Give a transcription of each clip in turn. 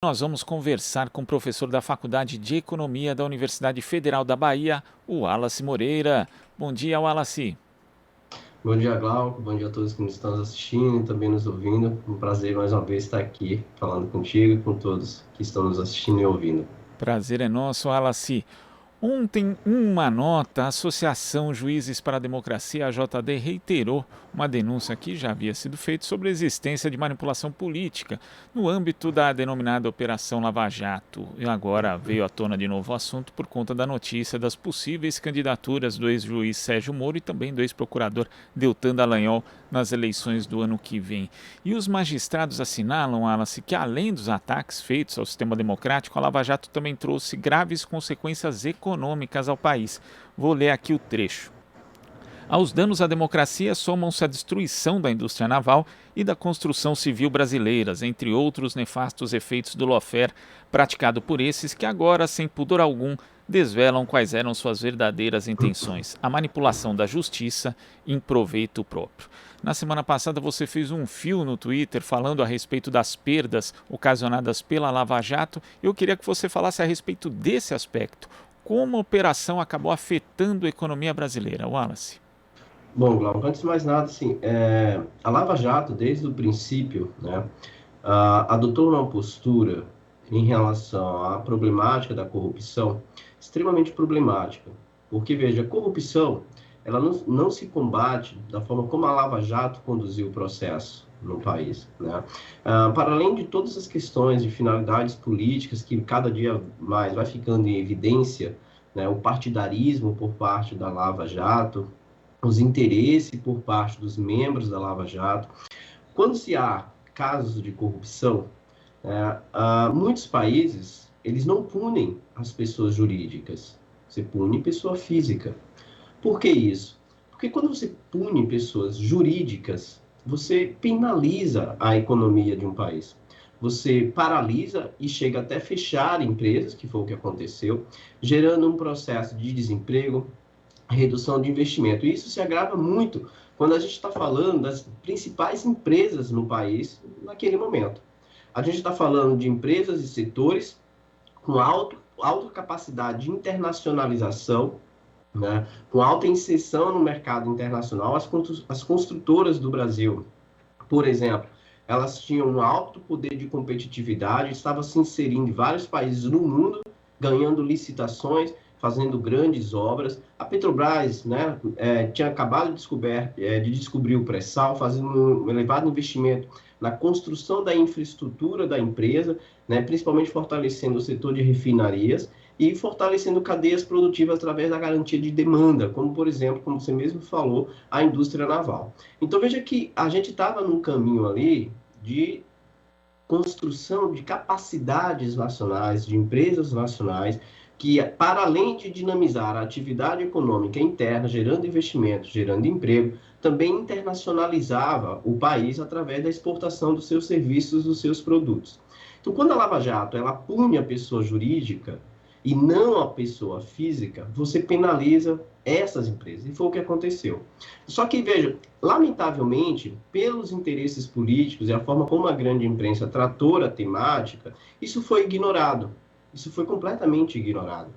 Nós vamos conversar com o professor da Faculdade de Economia da Universidade Federal da Bahia, o Wallace Moreira. Bom dia, Wallace. Bom dia, Glauco. Bom dia a todos que nos estão assistindo e também nos ouvindo. Um prazer mais uma vez estar aqui falando contigo e com todos que estão nos assistindo e ouvindo. Prazer é nosso, Wallace. Ontem, uma nota, a Associação Juízes para a Democracia, a JD, reiterou uma denúncia que já havia sido feita sobre a existência de manipulação política no âmbito da denominada Operação Lava Jato. E agora veio à tona de novo o assunto por conta da notícia das possíveis candidaturas do ex-juiz Sérgio Moro e também do ex-procurador Deltan Dallagnol nas eleições do ano que vem. E os magistrados assinalam, Wallace, que além dos ataques feitos ao sistema democrático, a Lava Jato também trouxe graves consequências econômicas ao país. Vou ler aqui o trecho. Aos danos à democracia somam-se a destruição da indústria naval e da construção civil brasileiras, entre outros nefastos efeitos do lawfare praticado por esses que agora, sem pudor algum, desvelam quais eram suas verdadeiras intenções: a manipulação da justiça em proveito próprio. Na semana passada você fez um fio no Twitter falando a respeito das perdas ocasionadas pela Lava Jato. Eu queria que você falasse a respeito desse aspecto. Como a operação acabou afetando a economia brasileira, Wallace? Bom, Glauco, antes de mais nada, assim, a Lava Jato, desde o princípio, né, adotou uma postura em relação à problemática da corrupção extremamente problemática. Porque, veja, a corrupção, ela não se combate da forma como a Lava Jato conduziu o processo no país, né? Para além de todas as questões de finalidades políticas que cada dia mais vai ficando em evidência, né, o partidarismo por parte da Lava Jato, os interesses por parte dos membros da Lava Jato. Quando se há casos de corrupção, muitos países, eles não punem as pessoas jurídicas, você pune pessoa física. Por que isso? Porque quando você pune pessoas jurídicas, você penaliza a economia de um país. Você paralisa e chega até fechar empresas, que foi o que aconteceu, gerando um processo de desemprego, redução de investimento. E isso se agrava muito quando a gente está falando das principais empresas no país naquele momento. A gente está falando de empresas e setores com alta capacidade de internacionalização, né, com alta inserção no mercado internacional. As construtoras do Brasil, por exemplo, elas tinham um alto poder de competitividade, estavam se inserindo em vários países no mundo, ganhando licitações, fazendo grandes obras. A Petrobras, né, tinha acabado de descobrir o pré-sal, fazendo um elevado investimento na construção da infraestrutura da empresa, né, principalmente fortalecendo o setor de refinarias e fortalecendo cadeias produtivas através da garantia de demanda, como, por exemplo, como você mesmo falou, a indústria naval. Então, veja que a gente estava num caminho ali de construção de capacidades nacionais, de empresas nacionais, que, para além de dinamizar a atividade econômica interna, gerando investimento, gerando emprego, também internacionalizava o país através da exportação dos seus serviços, dos seus produtos. Então, quando a Lava Jato ela pune a pessoa jurídica e não a pessoa física, você penaliza essas empresas. E foi o que aconteceu. Só que, veja, lamentavelmente, pelos interesses políticos e a forma como a grande imprensa tratou a temática, isso foi ignorado. Isso foi completamente ignorado,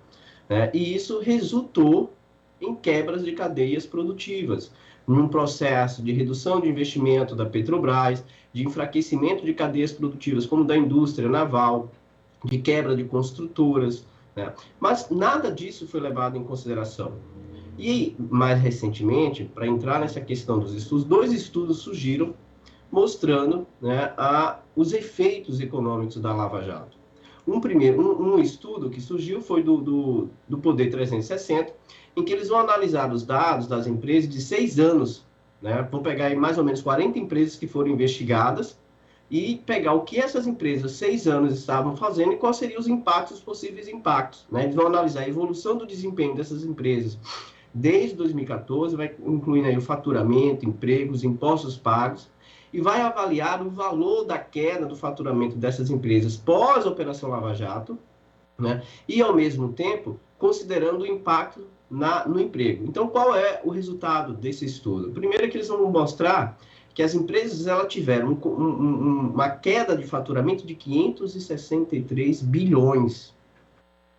né? E isso resultou em quebras de cadeias produtivas, num processo de redução de investimento da Petrobras, de enfraquecimento de cadeias produtivas como da indústria naval, de quebra de construtoras, né? Mas nada disso foi levado em consideração. E, mais recentemente, para entrar nessa questão dos estudos, dois estudos surgiram mostrando, né, os efeitos econômicos da Lava Jato. Um estudo que surgiu foi do Poder 360, em que eles vão analisar os dados das empresas de 6 anos, né? Vão pegar aí mais ou menos 40 empresas que foram investigadas e pegar o que essas empresas 6 anos estavam fazendo e quais seriam os impactos, os possíveis impactos, né? Eles vão analisar a evolução do desempenho dessas empresas desde 2014, vai incluindo aí o faturamento, empregos, impostos pagos, e vai avaliar o valor da queda do faturamento dessas empresas pós-Operação Lava Jato, né? E, ao mesmo tempo, considerando o impacto no emprego. Então, qual é o resultado desse estudo? Primeiro é que eles vão mostrar que as empresas elas tiveram uma queda de faturamento de 563 bilhões.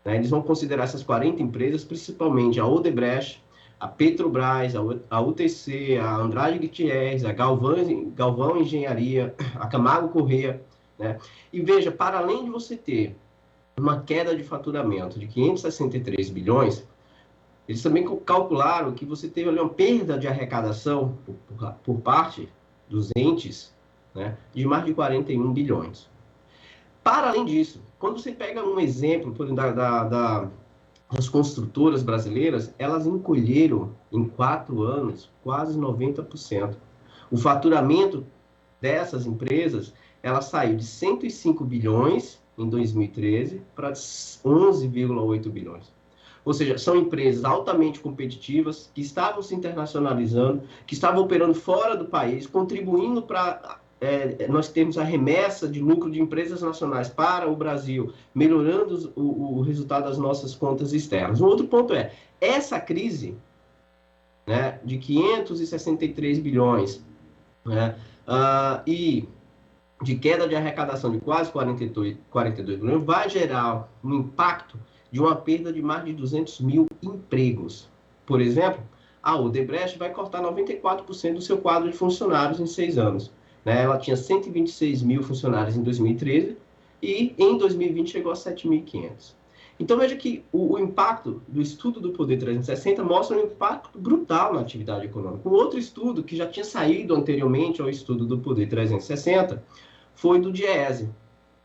Né? Eles vão considerar essas 40 empresas, principalmente a Odebrecht, a Petrobras, a UTC, a Andrade Gutierrez, a Galvão Engenharia, a Camargo Corrêa. Né? E veja, para além de você ter uma queda de faturamento de 563 bilhões, eles também calcularam que você teve ali uma perda de arrecadação por parte dos entes, né, de mais de 41 bilhões. Para além disso, quando você pega um exemplo das construtoras brasileiras, elas encolheram em 4 anos quase 90%. O faturamento dessas empresas, ela saiu de 105 bilhões em 2013 para 11,8 bilhões. Ou seja, são empresas altamente competitivas, que estavam se internacionalizando, que estavam operando fora do país, contribuindo para nós termos a remessa de lucro de empresas nacionais para o Brasil, melhorando o resultado das nossas contas externas. Um outro ponto é, essa crise, né, de 563 bilhões, né, e de queda de arrecadação de quase 42 bilhões, vai gerar um impacto de uma perda de mais de 200 mil empregos. Por exemplo, a Odebrecht vai cortar 94% do seu quadro de funcionários em 6 anos. Né? Ela tinha 126 mil funcionários em 2013 e em 2020 chegou a 7.500. Então veja que o impacto do estudo do Poder 360 mostra um impacto brutal na atividade econômica. Um outro estudo que já tinha saído anteriormente ao estudo do Poder 360 foi do DIEESE.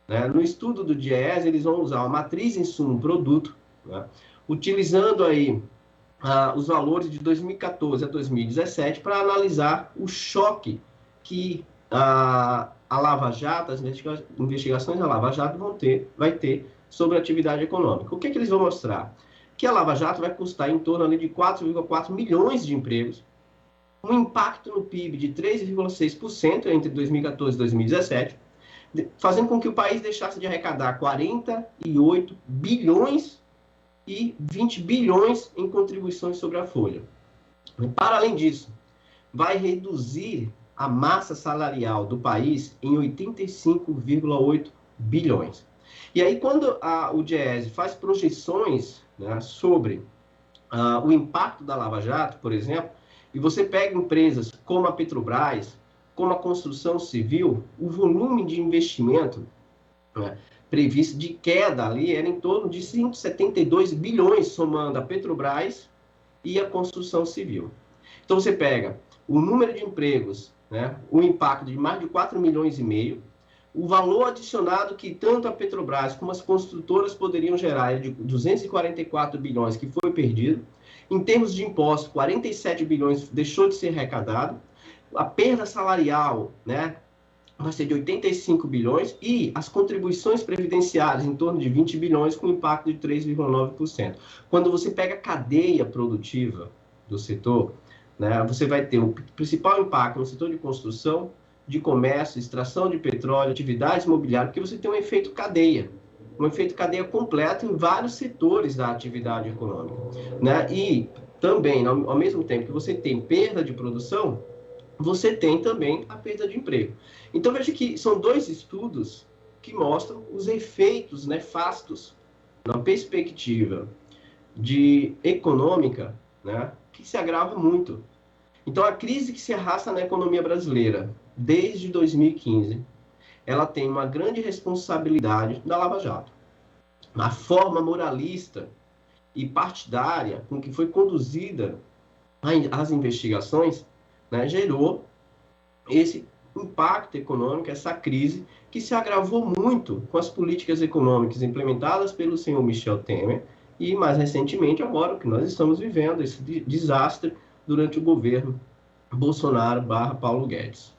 Né? No estudo do DIEESE, eles vão usar uma matriz insumo-produto, né? Utilizando aí os valores de 2014 a 2017 para analisar o choque que a Lava Jato, as investigações da Lava Jato vai ter sobre a atividade econômica. O que eles vão mostrar? Que a Lava Jato vai custar em torno ali de 4,4 milhões de empregos, um impacto no PIB de 3,6% entre 2014 e 2017, fazendo com que o país deixasse de arrecadar 48 bilhões e 20 bilhões em contribuições sobre a folha. Para além disso, vai reduzir a massa salarial do país em 85,8 bilhões. E aí, quando o DIEESE faz projeções, né, sobre o impacto da Lava Jato, por exemplo, e você pega empresas como a Petrobras, como a construção civil, o volume de investimento, né, previsto de queda ali era em torno de 172 bilhões, somando a Petrobras e a construção civil. Então, você pega o número de empregos, né, o impacto de mais de 4 milhões e meio, o valor adicionado que tanto a Petrobras como as construtoras poderiam gerar é de 244 bilhões que foi perdido. Em termos de impostos, 47 bilhões deixou de ser arrecadado. A perda salarial, né, vai ser de 85 bilhões e as contribuições previdenciárias em torno de 20 bilhões com impacto de 3,9%. Quando você pega a cadeia produtiva do setor, né, você vai ter o principal impacto no setor de construção, de comércio, extração de petróleo, atividades imobiliárias, porque você tem um efeito cadeia completo em vários setores da atividade econômica. Né? E também, ao mesmo tempo que você tem perda de produção, você tem também a perda de emprego. Então, veja que são 2 estudos que mostram os efeitos nefastos na perspectiva econômica, né, que se agrava muito. Então, a crise que se arrasta na economia brasileira desde 2015, ela tem uma grande responsabilidade da Lava Jato. A forma moralista e partidária com que foi conduzida as investigações, né, gerou esse impacto econômico, essa crise, que se agravou muito com as políticas econômicas implementadas pelo senhor Michel Temer e, mais recentemente, agora, o que nós estamos vivendo, esse desastre durante o governo Bolsonaro/Paulo Guedes.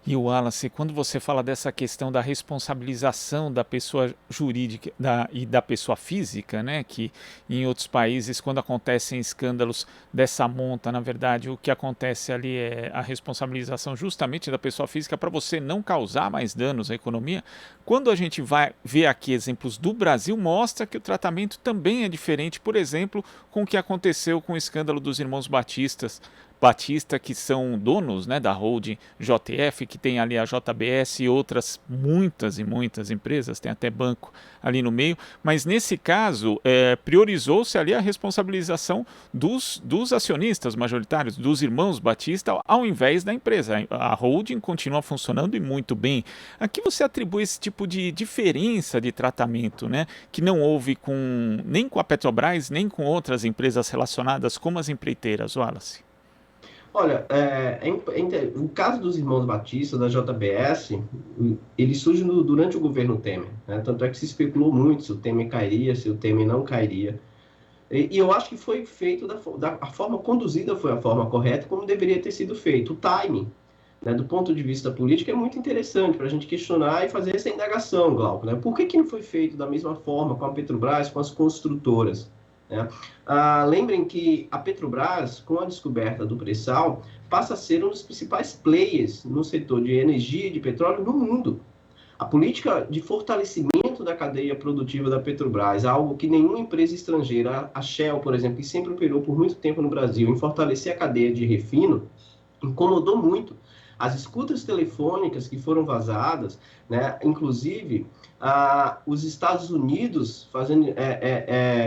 E o Wallace, quando você fala dessa questão da responsabilização da pessoa jurídica e da pessoa física, né, que em outros países, quando acontecem escândalos dessa monta, na verdade, o que acontece ali é a responsabilização justamente da pessoa física para você não causar mais danos à economia. Quando a gente vai ver aqui exemplos do Brasil, mostra que o tratamento também é diferente, por exemplo, com o que aconteceu com o escândalo dos irmãos Batistas, Batista, que são donos, né, da holding JF, que tem ali a JBS e outras muitas e muitas empresas, tem até banco ali no meio, mas nesse caso priorizou-se ali a responsabilização dos acionistas majoritários, dos irmãos Batista, ao invés da empresa. A holding continua funcionando e muito bem. A que você atribui esse tipo de diferença de tratamento, né, que não houve nem com a Petrobras, nem com outras empresas relacionadas como as empreiteiras, Wallace? Olha, o caso dos irmãos Batista, da JBS, ele surge durante o governo Temer, né? Tanto é que se especulou muito se o Temer cairia, se o Temer não cairia. E eu acho que foi feito a forma conduzida foi a forma correta, como deveria ter sido feito. O timing, né, do ponto de vista político, é muito interessante para a gente questionar e fazer essa indagação, Glauco, né? Por que não foi feito da mesma forma com a Petrobras, com as construtoras? Né? Lembrem que a Petrobras, com a descoberta do pré-sal, passa a ser um dos principais players no setor de energia e de petróleo no mundo. A política de fortalecimento da cadeia produtiva da Petrobras, algo que nenhuma empresa estrangeira, a Shell, por exemplo, que sempre operou por muito tempo no Brasil, em fortalecer a cadeia de refino, incomodou muito. As escutas telefônicas que foram vazadas, né, inclusive os Estados Unidos fazendo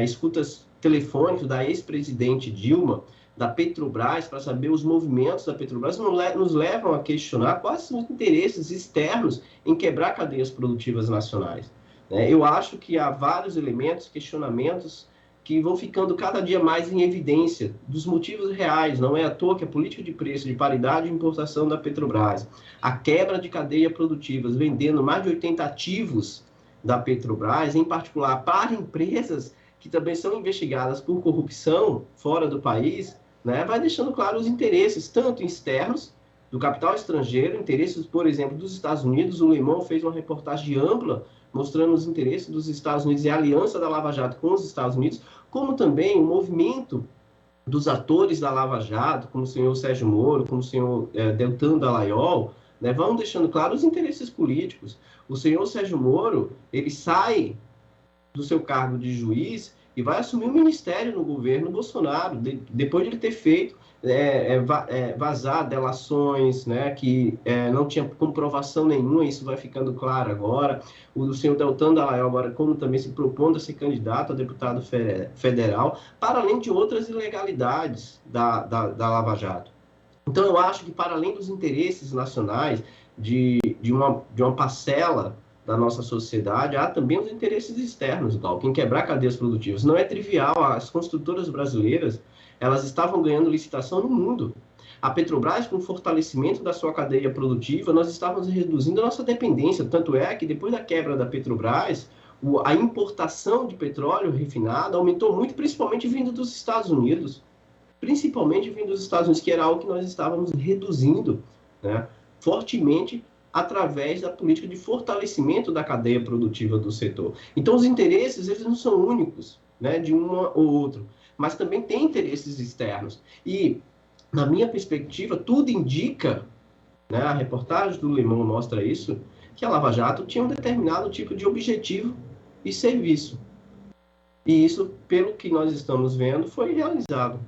escutas telefônicas da ex-presidente Dilma, da Petrobras, para saber os movimentos da Petrobras, nos levam a questionar quais são os interesses externos em quebrar cadeias produtivas nacionais. Eu acho que há vários elementos, questionamentos, que vão ficando cada dia mais em evidência dos motivos reais. Não é à toa que a política de preço de paridade de importação da Petrobras, a quebra de cadeia produtivas, vendendo mais de 80 ativos da Petrobras, em particular para empresas que também são investigadas por corrupção fora do país, né, vai deixando claro os interesses, tanto externos, do capital estrangeiro, interesses, por exemplo, dos Estados Unidos. O Le Monde fez uma reportagem ampla mostrando os interesses dos Estados Unidos e a aliança da Lava Jato com os Estados Unidos, como também o movimento dos atores da Lava Jato, como o senhor Sérgio Moro, como o senhor Deltan Dallagnol, né, vão deixando claro os interesses políticos. O senhor Sérgio Moro, ele sai do seu cargo de juiz e vai assumir o ministério no governo Bolsonaro, depois de ele ter feito vazar delações, né, que não tinha comprovação nenhuma. Isso vai ficando claro agora. O senhor Deltan Dallagnol agora, como também se propondo a ser candidato a deputado federal, para além de outras ilegalidades da Lava Jato. Então, eu acho que, para além dos interesses nacionais de uma parcela da nossa sociedade, há também os interesses externos, Glauco, em quebrar cadeias produtivas. Não é trivial. As construtoras brasileiras, elas estavam ganhando licitação no mundo. A Petrobras, com o fortalecimento da sua cadeia produtiva, nós estávamos reduzindo a nossa dependência. Tanto é que, depois da quebra da Petrobras, a importação de petróleo refinado aumentou muito, principalmente vindo dos Estados Unidos. Principalmente vindo dos Estados Unidos, que era algo que nós estávamos reduzindo, né, fortemente, através da política de fortalecimento da cadeia produtiva do setor. Então, os interesses, eles não são únicos, né, de um ou outro, mas também tem interesses externos. E, na minha perspectiva, tudo indica, né, a reportagem do Le Monde mostra isso, que a Lava Jato tinha um determinado tipo de objetivo e serviço. E isso, pelo que nós estamos vendo, foi realizado.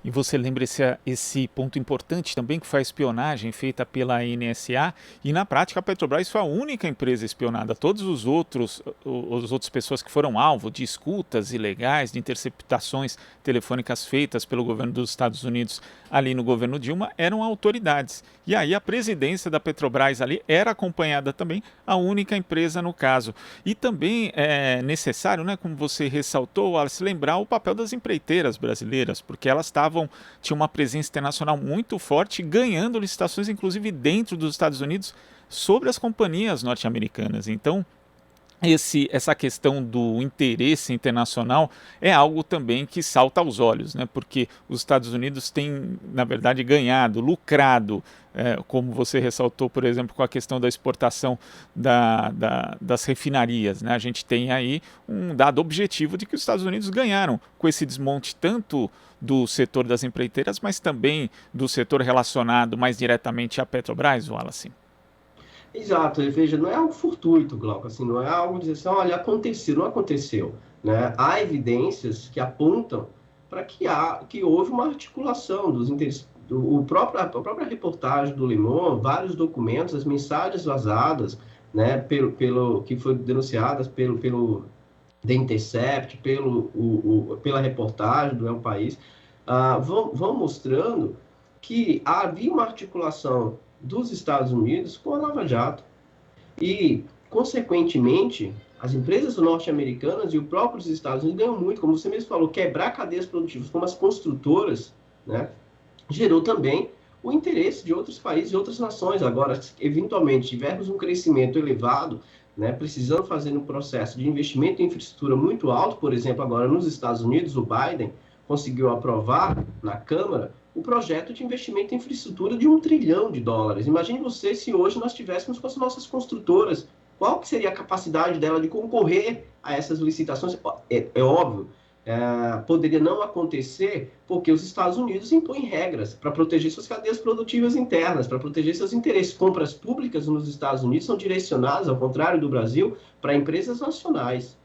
E você lembra esse ponto importante também, que foi a espionagem feita pela NSA, e na prática a Petrobras foi a única empresa espionada. Todos as outras pessoas que foram alvo de escutas ilegais, de interceptações telefônicas feitas pelo governo dos Estados Unidos ali no governo Dilma, eram autoridades. E aí a presidência da Petrobras ali era acompanhada também, a única empresa no caso. E também é necessário, né, como você ressaltou, Alice, lembrar o papel das empreiteiras brasileiras, porque elas tinham uma presença internacional muito forte, ganhando licitações, inclusive dentro dos Estados Unidos, sobre as companhias norte-americanas. Então, essa questão do interesse internacional é algo também que salta aos olhos, né? Porque os Estados Unidos têm, na verdade, ganhado, lucrado, como você ressaltou, por exemplo, com a questão da exportação das refinarias, né? A gente tem aí um dado objetivo de que os Estados Unidos ganharam com esse desmonte tanto do setor das empreiteiras, mas também do setor relacionado mais diretamente à Petrobras, Wallace. Exato, veja, não é algo fortuito, Glauco, assim, não é algo de dizer assim, olha, aconteceu, não aconteceu, né? Há evidências que apontam para que houve uma articulação dos interesses. A própria reportagem do Le Monde, vários documentos, as mensagens vazadas, né, que foram denunciadas pelo The Intercept, pela reportagem do El País, vão mostrando que havia uma articulação dos Estados Unidos com a Lava Jato. E, consequentemente, as empresas norte-americanas e o próprio dos Estados Unidos ganham muito, como você mesmo falou, quebrar cadeias produtivas como as construtoras, né, gerou também o interesse de outros países e outras nações. Agora, se eventualmente tivermos um crescimento elevado, né, precisando fazer um processo de investimento em infraestrutura muito alto, por exemplo, agora nos Estados Unidos, o Biden conseguiu aprovar na Câmara o projeto de investimento em infraestrutura de $1 trilhão. Imagine você se hoje nós tivéssemos com as nossas construtoras, qual que seria a capacidade dela de concorrer a essas licitações? É óbvio, poderia não acontecer porque os Estados Unidos impõem regras para proteger suas cadeias produtivas internas, para proteger seus interesses. Compras públicas nos Estados Unidos são direcionadas, ao contrário do Brasil, para empresas nacionais.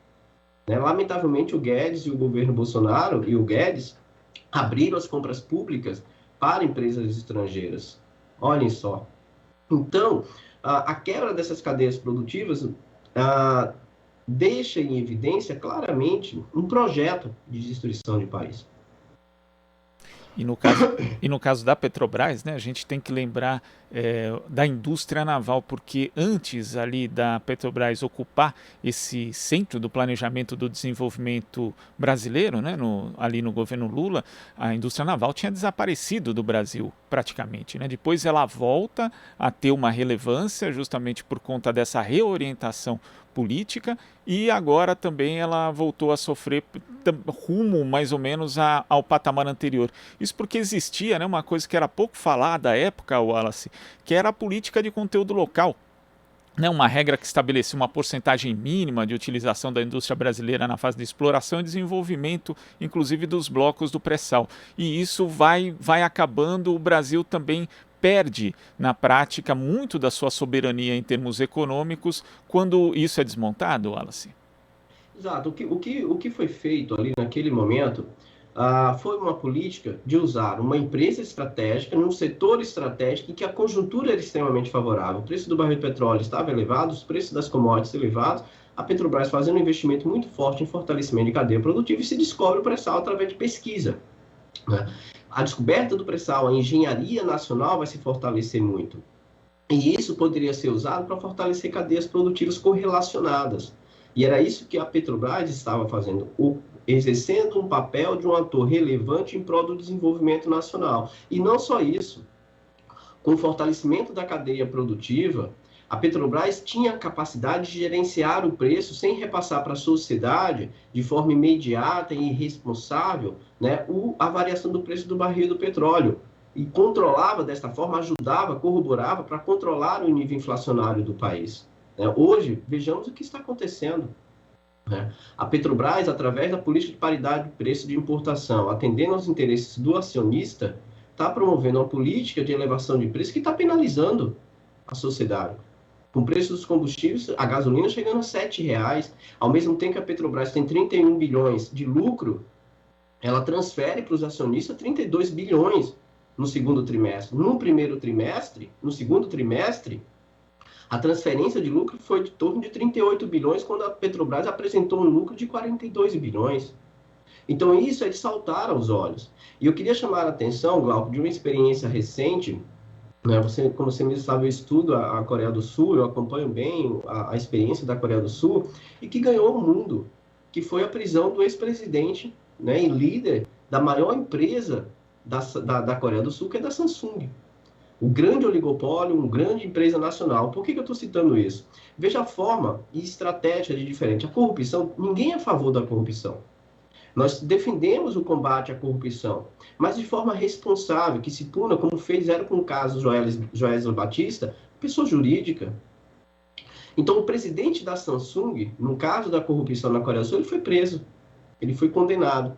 Né? Lamentavelmente, o Guedes e o governo Bolsonaro e o Guedes abriram as compras públicas para empresas estrangeiras. Olhem só. Então, a quebra dessas cadeias produtivas deixa em evidência claramente um projeto de destruição de país. E no caso da Petrobras, né, a gente tem que lembrar da indústria naval, porque antes ali da Petrobras ocupar esse centro do planejamento do desenvolvimento brasileiro, né, ali no governo Lula, a indústria naval tinha desaparecido do Brasil praticamente, né? Depois ela volta a ter uma relevância justamente por conta dessa reorientação política, e agora também ela voltou a sofrer rumo mais ou menos ao patamar anterior. Isso porque existia, né, uma coisa que era pouco falada à época, Wallace, que era a política de conteúdo local. Né, uma regra que estabelecia uma porcentagem mínima de utilização da indústria brasileira na fase de exploração e desenvolvimento, inclusive dos blocos do pré-sal. E isso vai acabando, o Brasil também perde, na prática, muito da sua soberania em termos econômicos quando isso é desmontado, Wallace? Exato. O que foi feito ali naquele momento foi uma política de usar uma empresa estratégica num setor estratégico em que a conjuntura era extremamente favorável. O preço do barril de petróleo estava elevado, os preços das commodities elevados, a Petrobras fazendo um investimento muito forte em fortalecimento de cadeia produtiva e se descobre o pré-sal através de pesquisa. Né? A descoberta do pré-sal, a engenharia nacional vai se fortalecer muito. E isso poderia ser usado para fortalecer cadeias produtivas correlacionadas. E era isso que a Petrobras estava fazendo, exercendo um papel de um ator relevante em prol do desenvolvimento nacional. E não só isso, com o fortalecimento da cadeia produtiva, a Petrobras tinha a capacidade de gerenciar o preço sem repassar para a sociedade, de forma imediata e irresponsável, né, a variação do preço do barril do petróleo. E controlava desta forma, ajudava, corroborava para controlar o nível inflacionário do país. Hoje, vejamos o que está acontecendo. A Petrobras, através da política de paridade de preço de importação, atendendo aos interesses do acionista, está promovendo uma política de elevação de preço que está penalizando a sociedade. Com o preço dos combustíveis, a gasolina chegando a R$ 7,00, ao mesmo tempo que a Petrobras tem 31 bilhões de lucro, ela transfere para os acionistas 32 bilhões no segundo trimestre. No segundo trimestre, a transferência de lucro foi de torno de 38 bilhões, quando a Petrobras apresentou um lucro de 42 bilhões. Então, isso é de saltar aos olhos. E eu queria chamar a atenção, Glauco, de uma experiência recente. Né? Como você mesmo sabe, eu estudo a Coreia do Sul, eu acompanho bem a experiência da Coreia do Sul, e que ganhou o mundo, que foi a prisão do ex-presidente, né, e líder da maior empresa da Coreia do Sul, que é da Samsung. O grande oligopólio, uma grande empresa nacional. Por que eu estou citando isso? Veja a forma e estratégia de diferente. A corrupção, ninguém é a favor da corrupção. Nós defendemos o combate à corrupção, mas de forma responsável, que se puna, como fizeram com o caso Joesley Batista, pessoa jurídica. Então, o presidente da Samsung, no caso da corrupção na Coreia do Sul, ele foi preso, ele foi condenado.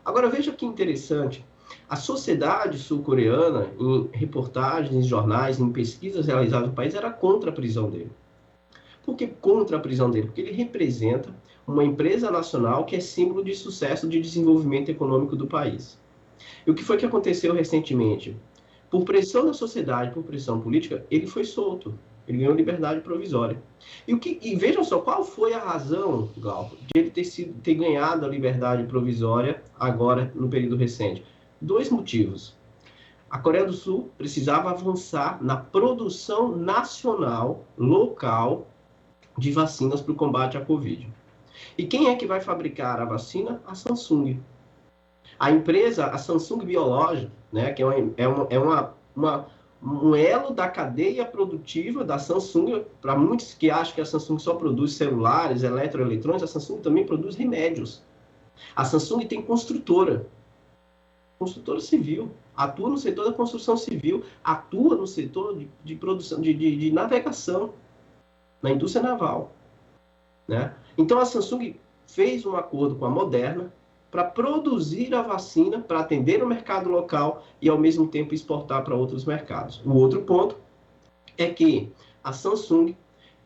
Agora, veja que interessante. A sociedade sul-coreana, em reportagens, em jornais, em pesquisas realizadas no país, era contra a prisão dele. Por que contra a prisão dele? Porque ele representa uma empresa nacional que é símbolo de sucesso de desenvolvimento econômico do país. E o que foi que aconteceu recentemente? Por pressão da sociedade, por pressão política, ele foi solto. Ele ganhou liberdade provisória. E vejam só, qual foi a razão, Glauco, de ele ter ganhado a liberdade provisória agora, no período recente? Dois motivos. A Coreia do Sul precisava avançar na produção nacional, local, de vacinas para o combate à Covid. E quem é que vai fabricar a vacina? A Samsung. A empresa, a Samsung Biologics, né, que um elo da cadeia produtiva da Samsung. Para muitos que acham que a Samsung só produz celulares, eletroeletrônicos, a Samsung também produz remédios. A Samsung tem construtora civil, atua no setor da construção civil, atua no setor de produção, de navegação, na indústria naval, né? Então a Samsung fez um acordo com a Moderna para produzir a vacina, para atender o mercado local e, ao mesmo tempo, exportar para outros mercados. O outro ponto é que a Samsung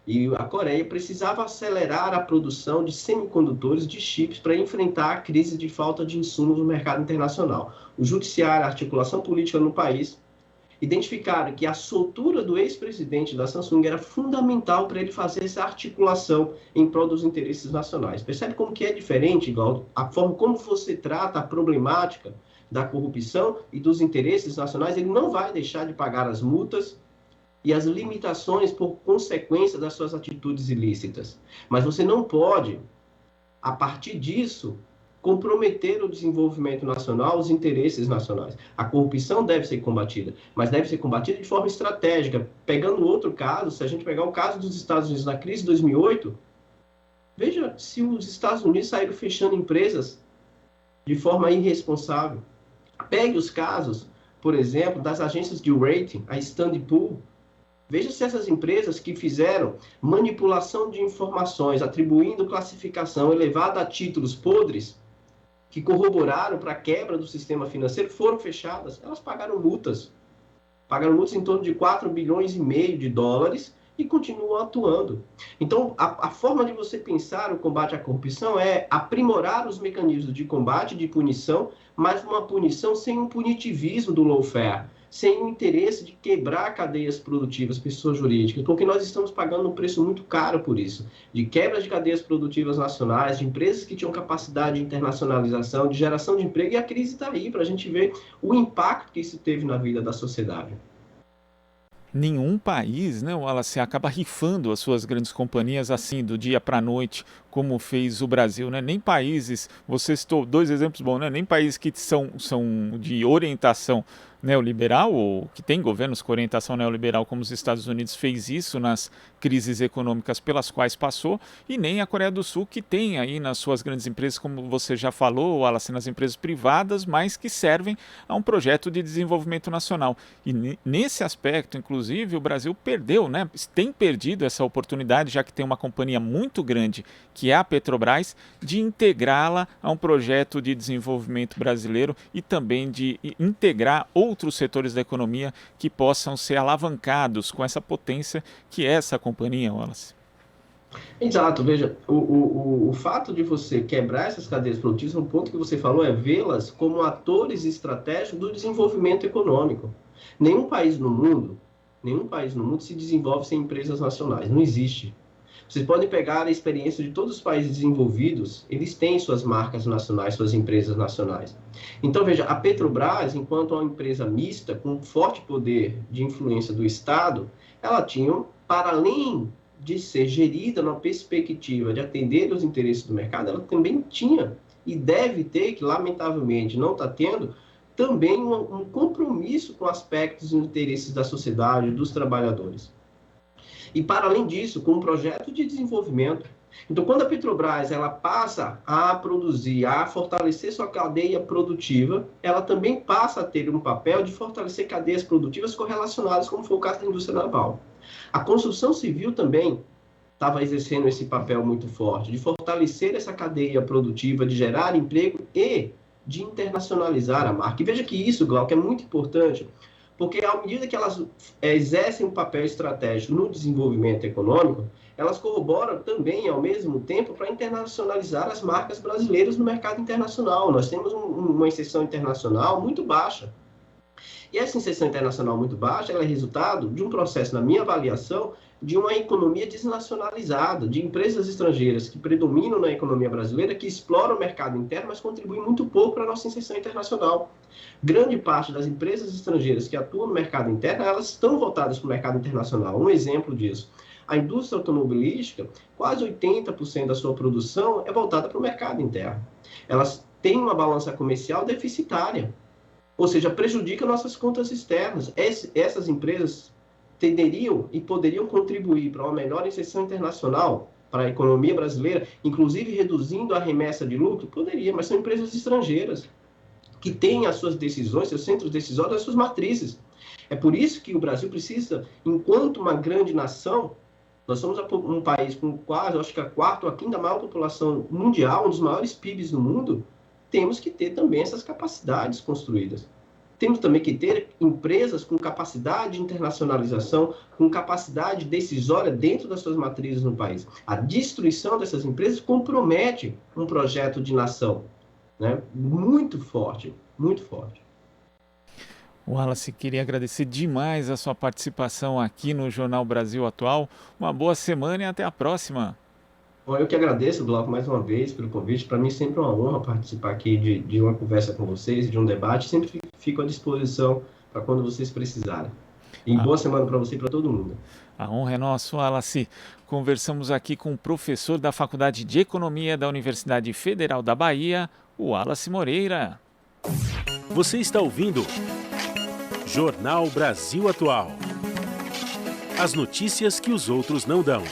e a Coreia precisavam acelerar a produção de semicondutores, de chips, para enfrentar a crise de falta de insumos no mercado internacional. O judiciário, a articulação política no país, identificaram que a soltura do ex-presidente da Samsung era fundamental para ele fazer essa articulação em prol dos interesses nacionais. Percebe como que é diferente, igual a forma como você trata a problemática da corrupção e dos interesses nacionais? Ele não vai deixar de pagar as multas e as limitações por consequência das suas atitudes ilícitas. Mas você não pode, a partir disso, comprometer o desenvolvimento nacional, os interesses nacionais. A corrupção deve ser combatida, mas deve ser combatida de forma estratégica. Pegando outro caso, se a gente pegar o caso dos Estados Unidos na crise de 2008, veja se os Estados Unidos saíram fechando empresas de forma irresponsável. Pegue os casos, por exemplo, das agências de rating, a Standard Poor's. Veja se essas empresas que fizeram manipulação de informações, atribuindo classificação elevada a títulos podres, que corroboraram para a quebra do sistema financeiro, foram fechadas. Elas pagaram multas em torno de 4,5 bilhões de dólares e continuam atuando. Então, a forma de você pensar o combate à corrupção é aprimorar os mecanismos de combate, de punição, mas uma punição sem um punitivismo do lawfare, sem o interesse de quebrar cadeias produtivas, pessoas jurídicas, porque nós estamos pagando um preço muito caro por isso, de quebra de cadeias produtivas nacionais, de empresas que tinham capacidade de internacionalização, de geração de emprego, e a crise está aí para a gente ver o impacto que isso teve na vida da sociedade. Nenhum país, né, Wallace, acaba rifando as suas grandes companhias assim, do dia para a noite, como fez o Brasil, né? Nem países, você citou dois exemplos bons, né? Nem países que são de orientação neoliberal, ou que tem governos com orientação neoliberal, como os Estados Unidos, fez isso nas crises econômicas pelas quais passou, e nem a Coreia do Sul, que tem aí nas suas grandes empresas, como você já falou, Wallace, nas empresas privadas, mas que servem a um projeto de desenvolvimento nacional. E nesse aspecto, inclusive, o Brasil perdeu, né? Tem perdido essa oportunidade, já que tem uma companhia muito grande, que é a Petrobras, de integrá-la a um projeto de desenvolvimento brasileiro e também de integrar outros setores da economia que possam ser alavancados com essa potência que é essa companhia, Wallace. Exato, veja, o fato de você quebrar essas cadeias produtivas, um ponto que você falou é vê-las como atores estratégicos do desenvolvimento econômico. Nenhum país no mundo se desenvolve sem empresas nacionais, não existe. Vocês podem pegar a experiência de todos os países desenvolvidos, eles têm suas marcas nacionais, suas empresas nacionais. Então, veja, a Petrobras, enquanto uma empresa mista, com forte poder de influência do Estado, ela tinha, para além de ser gerida na perspectiva de atender aos interesses do mercado, ela também tinha e deve ter, que lamentavelmente não está tendo, também um compromisso com aspectos e interesses da sociedade, dos trabalhadores. E, para além disso, com um projeto de desenvolvimento. Então, quando a Petrobras ela passa a produzir, a fortalecer sua cadeia produtiva, ela também passa a ter um papel de fortalecer cadeias produtivas correlacionadas, como foi o caso da indústria naval. A construção civil também estava exercendo esse papel muito forte, de fortalecer essa cadeia produtiva, de gerar emprego e de internacionalizar a marca. E veja que isso, Glauco, é muito importante, porque à medida que elas exercem um papel estratégico no desenvolvimento econômico, elas corroboram também, ao mesmo tempo, para internacionalizar as marcas brasileiras no mercado internacional. Nós temos uma inserção internacional muito baixa. E essa inserção internacional muito baixa ela é resultado de um processo, na minha avaliação, de uma economia desnacionalizada, de empresas estrangeiras que predominam na economia brasileira, que exploram o mercado interno, mas contribuem muito pouco para a nossa inserção internacional. Grande parte das empresas estrangeiras que atuam no mercado interno, elas estão voltadas para o mercado internacional. Um exemplo disso, a indústria automobilística, quase 80% da sua produção é voltada para o mercado interno. Elas têm uma balança comercial deficitária, ou seja, prejudica nossas contas externas. Essas empresas tenderiam e poderiam contribuir para uma melhor inserção internacional para a economia brasileira, inclusive reduzindo a remessa de lucro? Poderia, mas são empresas estrangeiras que têm as suas decisões, seus centros decisórios, as suas matrizes. É por isso que o Brasil precisa, enquanto uma grande nação, nós somos um país com quase, acho que a quarta ou a quinta maior população mundial, um dos maiores PIBs do mundo, temos que ter também essas capacidades construídas. Temos também que ter empresas com capacidade de internacionalização, com capacidade decisória dentro das suas matrizes no país. A destruição dessas empresas compromete um projeto de nação, né? Muito forte, muito forte. Wallace, queria agradecer demais a sua participação aqui no Jornal Brasil Atual. Uma boa semana e até a próxima. Bom, eu que agradeço, Glauco, mais uma vez pelo convite. Para mim sempre é uma honra participar aqui de uma conversa com vocês, de um debate. Sempre fico à disposição para quando vocês precisarem. E boa semana para você e para todo mundo. A honra é nossa, Wallace. Conversamos aqui com o professor da Faculdade de Economia da Universidade Federal da Bahia, o Wallace Moreira. Você está ouvindo Jornal Brasil Atual. As notícias que os outros não dão.